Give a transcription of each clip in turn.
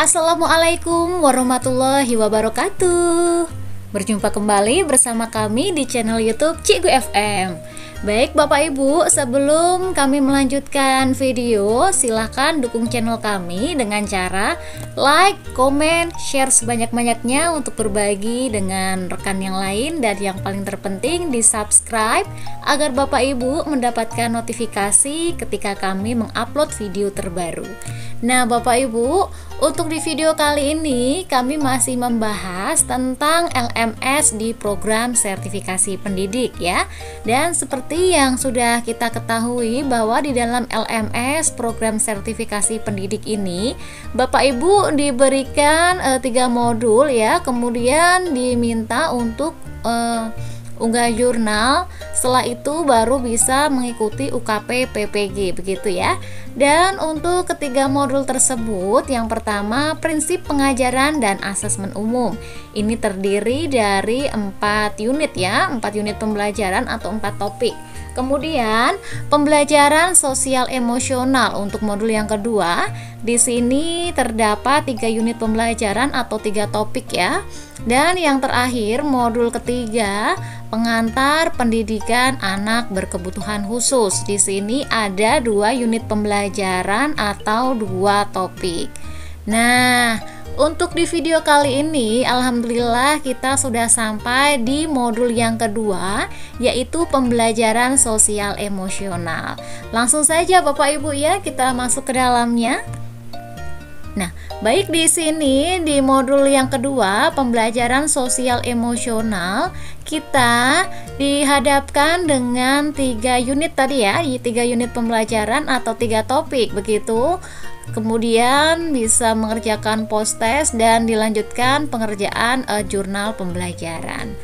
Assalamualaikum warahmatullahi wabarakatuh. Berjumpa kembali bersama kami di channel YouTube Cikgu FM. Baik Bapak Ibu, sebelum kami melanjutkan video, silahkan dukung channel kami dengan cara like, komen, share sebanyak-banyaknya untuk berbagi dengan rekan yang lain, dan yang paling terpenting di subscribe agar Bapak Ibu mendapatkan notifikasi ketika kami mengupload video terbaru. Nah Bapak Ibu, untuk di video kali ini kami masih membahas tentang LMS di program sertifikasi pendidik ya. Dan seperti yang sudah kita ketahui bahwa di dalam LMS program sertifikasi pendidik ini Bapak Ibu diberikan 3 modul ya. Kemudian diminta untuk unggah jurnal, setelah itu baru bisa mengikuti UKP PPG begitu ya. Dan untuk ketiga modul tersebut, yang pertama prinsip pengajaran dan asesmen umum. Ini terdiri dari 4 unit ya, 4 unit pembelajaran atau 4 topik. Kemudian pembelajaran sosial emosional untuk modul yang kedua. Di sini terdapat 3 unit pembelajaran atau 3 topik ya. Dan yang terakhir modul ketiga, pengantar pendidikan anak berkebutuhan khusus. Di sini ada 2 unit pembelajaran atau 2 topik. Nah, untuk di video kali ini alhamdulillah kita sudah sampai di modul yang kedua, yaitu pembelajaran sosial emosional. Langsung saja Bapak Ibu ya, kita masuk ke dalamnya. Nah, baik di sini di modul yang kedua, pembelajaran sosial emosional, kita dihadapkan dengan 3 unit tadi ya, 3 unit pembelajaran atau 3 topik begitu. Kemudian bisa mengerjakan post test dan dilanjutkan pengerjaan jurnal pembelajaran.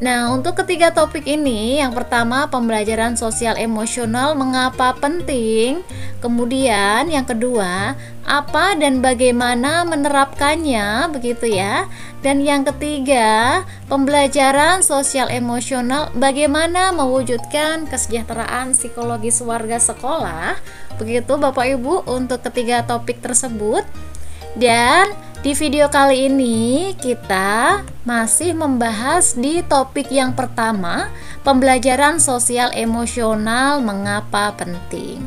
Nah, untuk ketiga topik ini, yang pertama pembelajaran sosial emosional mengapa penting, kemudian yang kedua apa dan bagaimana menerapkannya begitu ya, dan yang ketiga pembelajaran sosial emosional bagaimana mewujudkan kesejahteraan psikologis warga sekolah begitu Bapak Ibu untuk ketiga topik tersebut. Dan di video kali ini kita masih membahas di topik yang pertama, pembelajaran sosial emosional mengapa penting.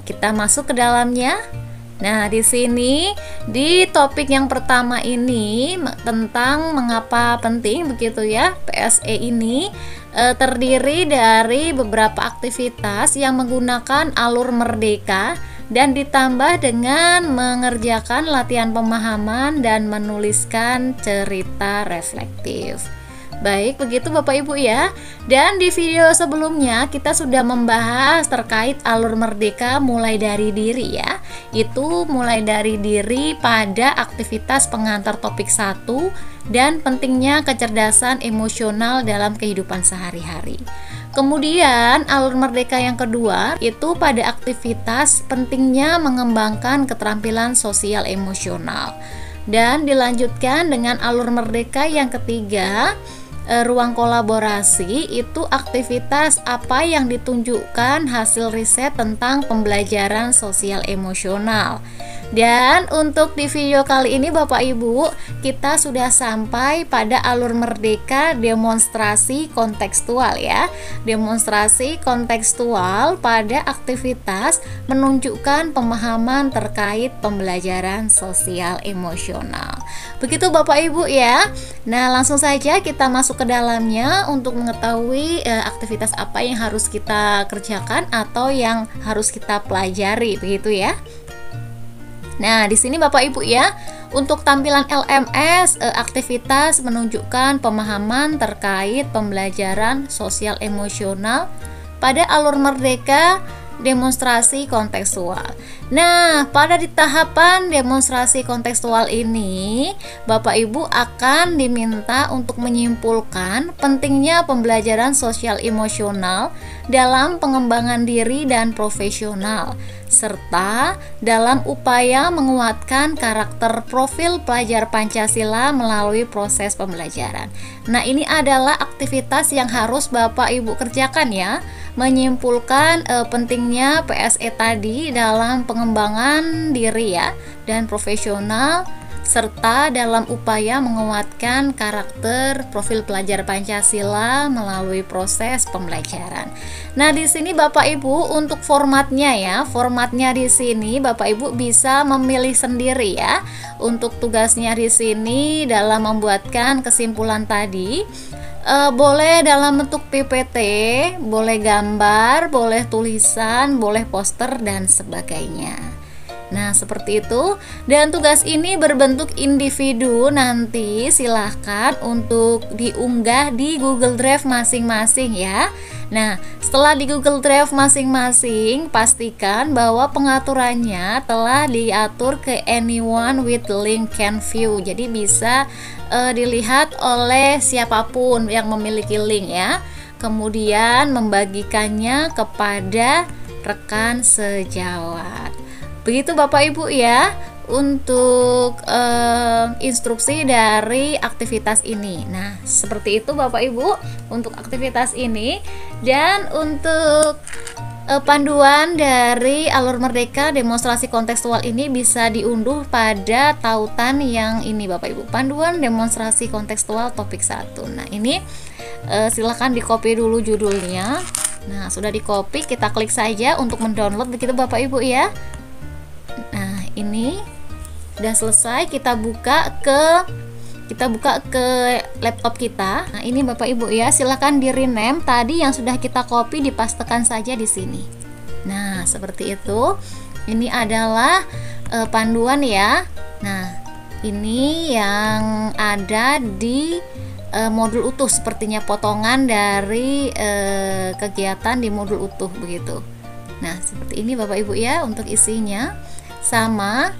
Kita masuk ke dalamnya. Nah, di sini di topik yang pertama ini tentang mengapa penting begitu ya. PSE ini terdiri dari beberapa aktivitas yang menggunakan alur merdeka dan ditambah dengan mengerjakan latihan pemahaman dan menuliskan cerita reflektif. Baik, begitu Bapak Ibu ya. Dan di video sebelumnya kita sudah membahas terkait alur merdeka mulai dari diri ya. Itu mulai dari diri pada aktivitas pengantar topik 1 dan pentingnya kecerdasan emosional dalam kehidupan sehari-hari. Kemudian alur merdeka yang kedua itu pada aktivitas pentingnya mengembangkan keterampilan sosial emosional. Dan dilanjutkan dengan alur merdeka yang ketiga, ruang kolaborasi, itu aktivitas apa yang ditunjukkan hasil riset tentang pembelajaran sosial emosional. Dan untuk di video kali ini Bapak Ibu, kita sudah sampai pada alur merdeka demonstrasi kontekstual ya. Demonstrasi kontekstual pada aktivitas menunjukkan pemahaman terkait pembelajaran sosial emosional. Begitu Bapak Ibu ya. Nah, langsung saja kita masuk ke dalamnya untuk mengetahui aktivitas apa yang harus kita kerjakan atau yang harus kita pelajari begitu ya. Nah, di sini Bapak Ibu ya, untuk tampilan LMS, aktivitas menunjukkan pemahaman terkait pembelajaran sosial emosional pada alur merdeka demonstrasi kontekstual. Nah, pada di tahapan demonstrasi kontekstual ini, Bapak Ibu akan diminta untuk menyimpulkan pentingnya pembelajaran sosial emosional dalam pengembangan diri dan profesional, serta dalam upaya menguatkan karakter profil pelajar Pancasila melalui proses pembelajaran. Nah, ini adalah aktivitas yang harus Bapak Ibu kerjakan ya, menyimpulkan pentingnya PSE tadi dalam pengembangan diri ya dan profesional, serta dalam upaya menguatkan karakter profil pelajar Pancasila melalui proses pembelajaran. Nah, di sini Bapak Ibu untuk formatnya ya, formatnya di sini Bapak Ibu bisa memilih sendiri ya. Untuk tugasnya di sini dalam membuatkan kesimpulan tadi, boleh dalam bentuk PPT, boleh gambar, boleh tulisan, boleh poster dan sebagainya. Nah, seperti itu. Dan tugas ini berbentuk individu, nanti silahkan untuk diunggah di Google Drive masing-masing ya. Nah, setelah di Google Drive masing-masing, pastikan bahwa pengaturannya telah diatur ke anyone with link can view. Jadi bisa dilihat oleh siapapun yang memiliki link ya. Kemudian membagikannya kepada rekan sejawat. Begitu Bapak Ibu ya untuk instruksi dari aktivitas ini. Nah, seperti itu Bapak Ibu untuk aktivitas ini. Dan untuk panduan dari Alur Merdeka demonstrasi kontekstual ini bisa diunduh pada tautan yang ini Bapak Ibu, panduan demonstrasi kontekstual topik 1. Nah, ini silakan di copy dulu judulnya. Nah, sudah di copy, kita klik saja untuk mendownload begitu Bapak Ibu ya. Nah, ini udah selesai, kita buka ke laptop kita. Nah, ini Bapak Ibu ya, silahkan di rename tadi yang sudah kita copy, dipastekan saja di sini. Nah, seperti itu. Ini adalah panduan ya. Nah, ini yang ada di modul utuh, sepertinya potongan dari kegiatan di modul utuh begitu. Nah, seperti ini Bapak Ibu ya untuk isinya. Sama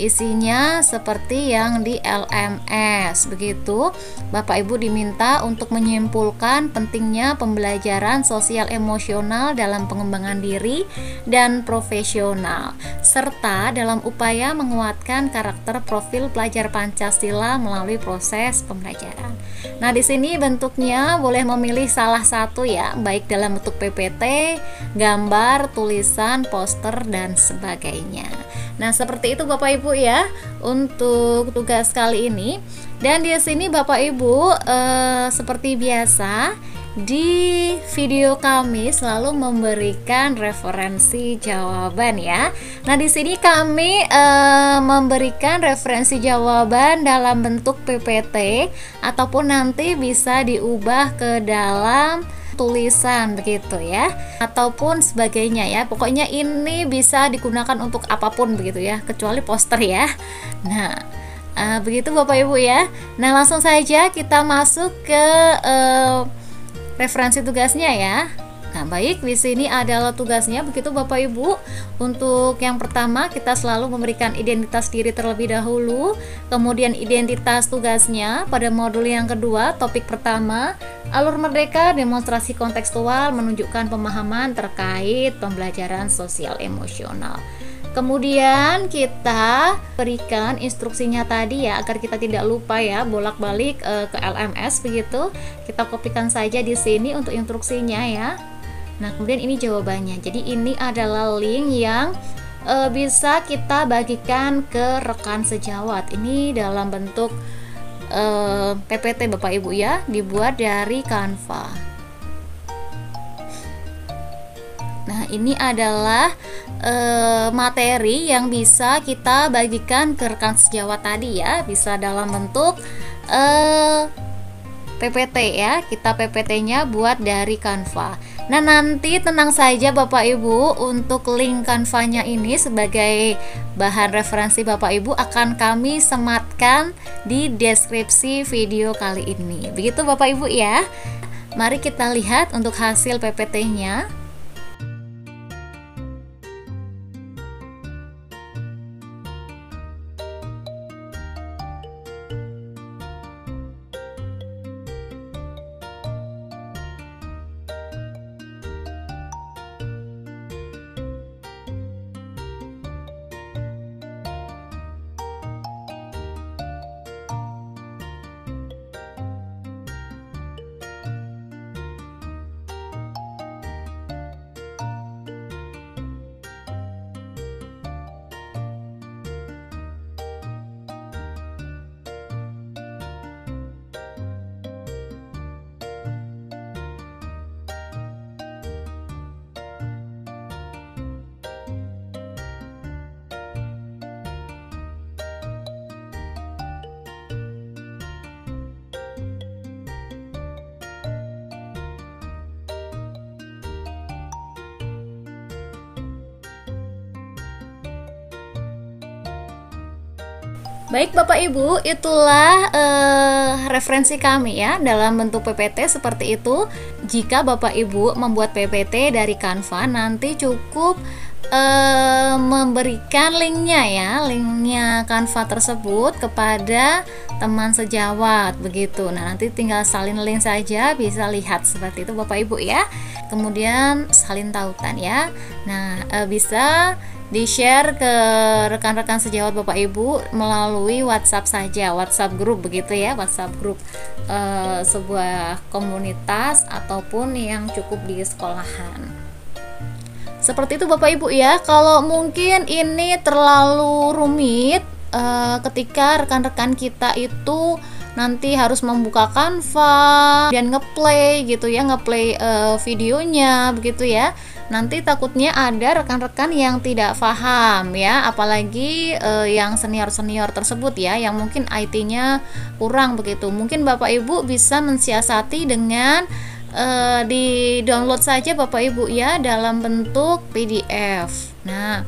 isinya seperti yang di LMS begitu. Bapak Ibu diminta untuk menyimpulkan pentingnya pembelajaran sosial emosional dalam pengembangan diri dan profesional, serta dalam upaya menguatkan karakter profil pelajar Pancasila melalui proses pembelajaran. Nah, di sini bentuknya boleh memilih salah satu ya, baik dalam bentuk PPT, gambar, tulisan, poster dan sebagainya. Nah, seperti itu Bapak Ibu ya untuk tugas kali ini. Dan di sini Bapak Ibu seperti biasa di video kami selalu memberikan referensi jawaban ya. Nah, di sini kami memberikan referensi jawaban dalam bentuk PPT ataupun nanti bisa diubah ke dalam tulisan begitu ya, ataupun sebagainya ya. Pokoknya ini bisa digunakan untuk apapun begitu ya, kecuali poster ya. Nah, begitu Bapak Ibu ya. Nah, langsung saja kita masuk ke referensi tugasnya ya. Nah, baik, di sini adalah tugasnya begitu Bapak Ibu. Untuk yang pertama, kita selalu memberikan identitas diri terlebih dahulu, kemudian identitas tugasnya. Pada modul yang kedua, topik pertama, Alur Merdeka demonstrasi kontekstual menunjukkan pemahaman terkait pembelajaran sosial emosional. Kemudian kita berikan instruksinya tadi ya, agar kita tidak lupa ya, bolak-balik ke LMS begitu. Kita kopikan saja di sini untuk instruksinya ya. Nah, kemudian ini jawabannya. Jadi ini adalah link yang bisa kita bagikan ke rekan sejawat. Ini dalam bentuk PPT Bapak Ibu ya, dibuat dari Canva. Nah, ini adalah materi yang bisa kita bagikan ke rekan sejawat tadi ya, bisa dalam bentuk PPT ya. Kita PPT-nya buat dari Canva. Nah, nanti tenang saja Bapak Ibu, untuk link Canva-nya ini sebagai bahan referensi Bapak Ibu akan kami sematkan di deskripsi video kali ini. Begitu Bapak Ibu ya. Mari kita lihat untuk hasil PPT-nya. Baik Bapak Ibu, itulah referensi kami ya dalam bentuk PPT seperti itu. Jika Bapak Ibu membuat PPT dari Canva, nanti cukup memberikan linknya Canva tersebut kepada teman sejawat begitu. Nah, nanti tinggal salin link saja, bisa lihat seperti itu Bapak Ibu ya. Kemudian salin tautan ya. Nah, bisa di-share ke rekan-rekan sejawat Bapak Ibu melalui WhatsApp saja, WhatsApp grup begitu ya, WhatsApp grup sebuah komunitas ataupun yang cukup di sekolahan. Seperti itu Bapak Ibu ya. Kalau mungkin ini terlalu rumit ketika rekan-rekan kita itu nanti harus membuka Canva dan ngeplay gitu ya, ngeplay videonya begitu ya. Nanti takutnya ada rekan-rekan yang tidak paham ya, apalagi yang senior-senior tersebut ya, yang mungkin IT-nya kurang begitu. Mungkin Bapak Ibu bisa mensiasati dengan di download saja Bapak Ibu ya dalam bentuk PDF. Nah,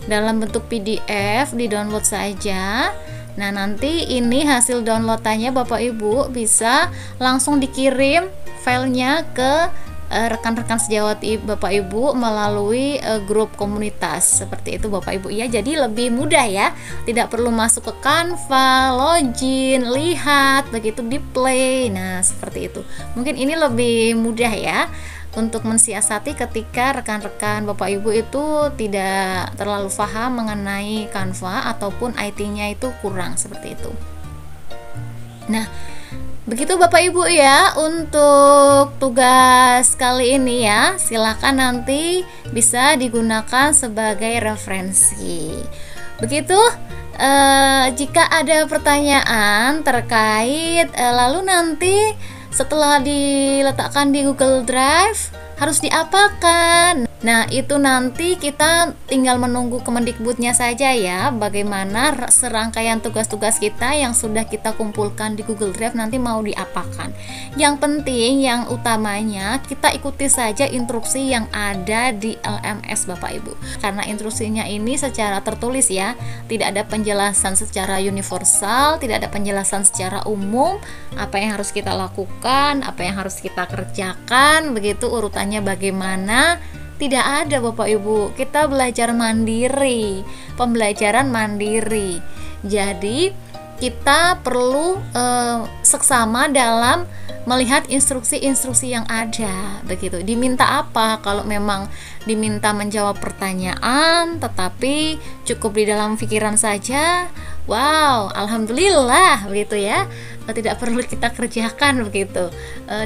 dalam bentuk PDF di download saja. Nah, nanti ini hasil downloadannya Bapak Ibu bisa langsung dikirim filenya ke rekan-rekan sejawat Bapak Ibu melalui grup komunitas seperti itu Bapak Ibu ya. Jadi lebih mudah ya, tidak perlu masuk ke Canva, login, lihat begitu di play. Nah, seperti itu. Mungkin ini lebih mudah ya untuk mensiasati ketika rekan-rekan Bapak Ibu itu tidak terlalu paham mengenai Canva ataupun IT-nya itu kurang seperti itu. Nah, begitu Bapak Ibu ya untuk tugas kali ini ya. Silakan nanti bisa digunakan sebagai referensi. Begitu, jika ada pertanyaan terkait lalu nanti setelah diletakkan di Google Drive harus diapakan? Nah, itu nanti kita tinggal menunggu Kemendikbudnya saja ya, bagaimana serangkaian tugas-tugas kita yang sudah kita kumpulkan di Google Drive nanti mau diapakan. Yang penting, yang utamanya kita ikuti saja instruksi yang ada di LMS Bapak Ibu. Karena instruksinya ini secara tertulis ya, tidak ada penjelasan secara universal, tidak ada penjelasan secara umum apa yang harus kita lakukan, apa yang harus kita kerjakan, begitu urutannya bagaimana. Tidak ada Bapak Ibu, kita belajar mandiri, pembelajaran mandiri. Jadi kita perlu seksama dalam melihat instruksi-instruksi yang ada begitu. Diminta apa? Kalau memang diminta menjawab pertanyaan tetapi cukup di dalam pikiran saja, wow, alhamdulillah begitu ya. Tidak perlu kita kerjakan begitu.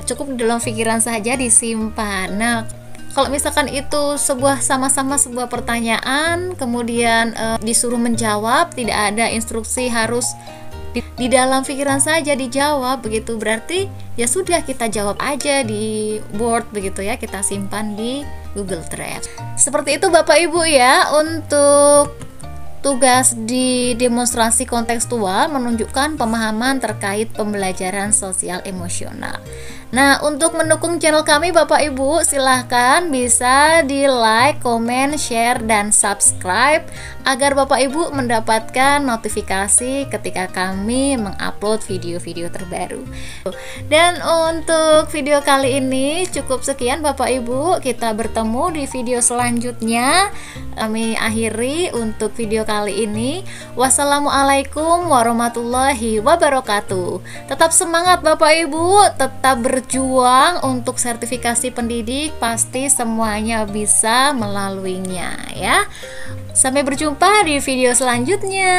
Cukup di dalam pikiran saja disimpan. Nah, kalau misalkan itu sama-sama sebuah pertanyaan, kemudian disuruh menjawab, tidak ada instruksi harus di dalam pikiran saja dijawab begitu, berarti ya sudah kita jawab aja di Word begitu ya, kita simpan di Google Drive. Seperti itu Bapak Ibu ya untuk tugas di demonstrasi kontekstual menunjukkan pemahaman terkait pembelajaran sosial emosional. Nah, untuk mendukung channel kami Bapak Ibu, silahkan bisa di like, komen, share, dan subscribe agar Bapak Ibu mendapatkan notifikasi ketika kami mengupload video-video terbaru. Dan untuk video kali ini cukup sekian Bapak Ibu, kita bertemu di video selanjutnya. Kami akhiri untuk video kali ini. Wassalamualaikum warahmatullahi wabarakatuh. Tetap semangat Bapak Ibu, tetap berjuang untuk sertifikasi pendidik, pasti semuanya bisa melaluinya ya. Sampai berjumpa di video selanjutnya.